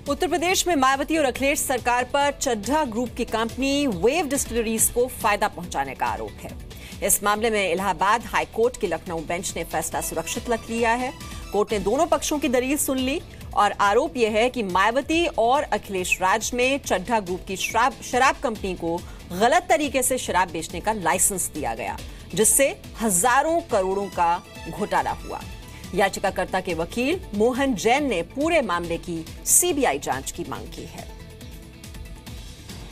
उत्तर प्रदेश में मायावती और अखिलेश सरकार पर चड्ढा ग्रुप की कंपनी वेव डिस्टिलरीज को फायदा पहुंचाने का आरोप है। इस मामले में इलाहाबाद हाई कोर्ट की लखनऊ बेंच ने फैसला सुरक्षित रख लिया है। कोर्ट ने दोनों पक्षों की दलील सुन ली और आरोप यह है कि मायावती और अखिलेश राज में चड्ढा ग्रुप की शराब कंपनी को गलत तरीके से शराब बेचने का लाइसेंस दिया गया, जिससे हजारों करोड़ों का घोटाला हुआ। याचिकाकर्ता के वकील मोहन जैन ने पूरे मामले की सीबीआई जांच की मांग की है।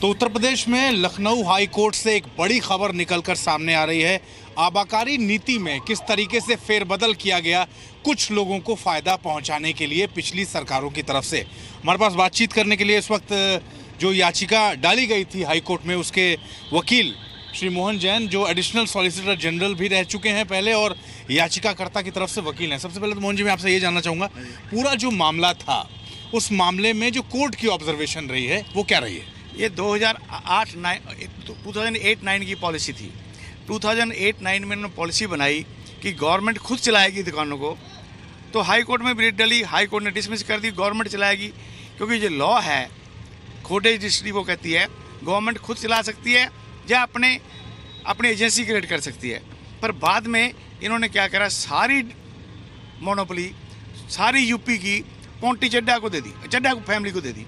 तो उत्तर प्रदेश में लखनऊ हाई कोर्ट से एक बड़ी खबर निकलकर सामने आ रही है। आबाकारी नीति में किस तरीके से फेरबदल किया गया कुछ लोगों को फायदा पहुंचाने के लिए पिछली सरकारों की तरफ से। हमारे पास बातचीत करने के लिए इस वक्त जो याचिका डाली गई थी हाई कोर्ट में, उसके वकील श्री मोहन जैन, जो एडिशनल सॉलिसिटर जनरल भी रह चुके हैं पहले और याचिकाकर्ता की तरफ से वकील हैं। सबसे पहले तो मोहन जी, मैं आपसे ये जानना चाहूँगा, पूरा जो मामला था उस मामले में जो कोर्ट की ऑब्जर्वेशन रही है वो क्या रही है? ये 2008-9 की पॉलिसी थी। 2008-9 में उन्होंने पॉलिसी बनाई कि गवर्नमेंट खुद चलाएगी दुकानों को, तो हाई कोर्ट में ब्रीफ डली, हाई कोर्ट ने डिसमिस कर दी, गवर्नमेंट चलाएगी। क्योंकि जो लॉ है खोटेज रजिस्ट्री वो कहती है गवर्नमेंट खुद चला सकती है या अपनी एजेंसी क्रिएट कर सकती है। पर बाद में इन्होंने क्या करा, सारी मोनोपोली सारी यूपी की पोंटी चड्ढा को दे दी, चड्ढा फैमिली को दे दी।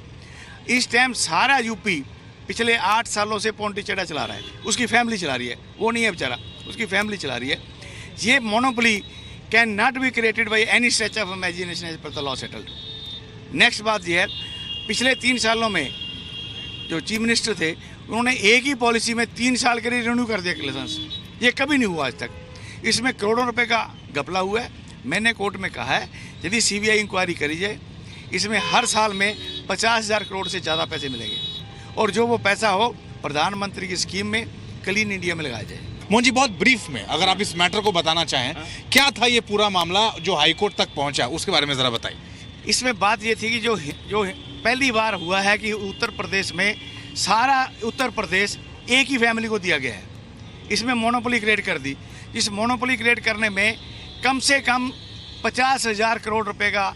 इस टाइम सारा यूपी पिछले 8 सालों से पोंटी चड्ढा चला रहा है, उसकी फैमिली चला रही है, वो नहीं है बेचारा, उसकी फैमिली चला रही है। ये monopoly cannot be created by any stretch of imagination as per the law settled. Next बात यह है, पिछले 3 सालों में जो चीफ मिनिस्टर थे उन्होंने एक ही पॉलिसी में 3 साल के लिए रिन्यू कर दिया लाइसेंस। ये कभी नहीं हुआ आज तक। इसमें करोड़ों रुपए का घपला हुआ है। मैंने कोर्ट में कहा है यदि सीबीआई इंक्वायरी करी जाए, इसमें हर साल में 50,000 करोड़ से ज़्यादा पैसे मिलेंगे और जो वो पैसा हो प्रधानमंत्री की स्कीम में क्लीन इंडिया में लगाया जाए। मोहन जी, बहुत ब्रीफ में अगर आप इस मैटर को बताना चाहें, क्या था ये पूरा मामला जो हाईकोर्ट तक पहुंचा, उसके बारे में जरा बताइए। इसमें बात ये थी कि जो पहली बार हुआ है कि उत्तर प्रदेश में सारा उत्तर प्रदेश एक ही फैमिली को दिया गया है। इसमें मोनोपोली क्रिएट कर दी। इस मोनोपोली क्रिएट करने में कम से कम 50,000 करोड़ रुपए का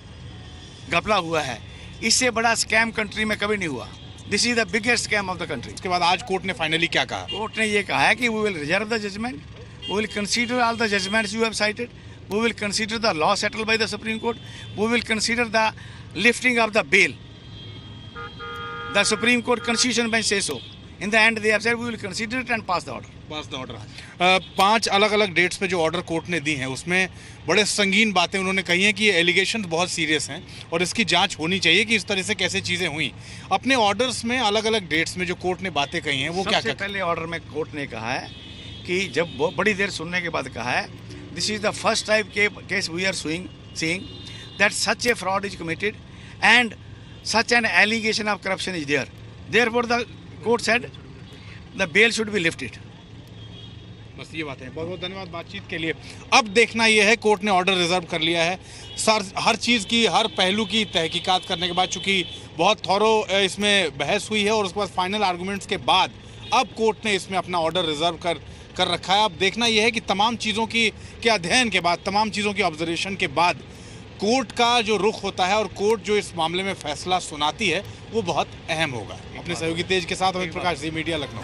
घपला हुआ है। इससे बड़ा स्कैम कंट्री में कभी नहीं हुआ। This is the biggest scam of the country. इसके बाद आज कोर्ट ने फाइनली क्या कहा? कोर्ट ने ये कहा है कि we will reserve the judgment, we will consider all the judgments you have cited, we will consider the law settled by the Supreme Court, we will consider the lifting of the bail. The Supreme Court Constitution bench says so. In the end, they have said we will consider it and pass the order. 5 अलग-अलग dates पे जो order court ने दी हैं उसमें बड़े संगीन बातें उन्होंने कही हैं कि ये एलिगेशन बहुत सीरियस हैं और इसकी जांच होनी चाहिए कि इस तरह से कैसे चीज़ें हुई। अपने ऑर्डर्स में अलग-अलग डेट्स में जो कोर्ट ने बातें कही हैं वो क्या? सबसे पहले ऑर्डर में कोर्ट ने कहा है कि जब बड़ी देर सुनने के बाद कहा है, this is the first type case we are seeing that such a fraud is committed and such an allegation of corruption is there. Therefore, the court said the bail should be lifted. बस ये बात है। बहुत बहुत धन्यवाद बातचीत के लिए। अब देखना ये है, कोर्ट ने ऑर्डर रिजर्व कर लिया है। हर चीज़ की, हर पहलू की तहकीकात करने के बाद, चूंकि बहुत थॉरो इसमें बहस हुई है और उसके बाद फाइनल आर्गूमेंट्स के बाद अब कोर्ट ने इसमें अपना ऑर्डर रिजर्व कर रखा है। अब देखना यह है कि तमाम चीज़ों के अध्ययन के बाद, तमाम चीज़ों की ऑब्जर्वेशन के बाद कोर्ट का जो रुख होता है और कोर्ट जो इस मामले में फैसला सुनाती है वो बहुत अहम होगा। अपने सहयोगी तेज के साथ अमित प्रकाश, जी मीडिया, लखनऊ।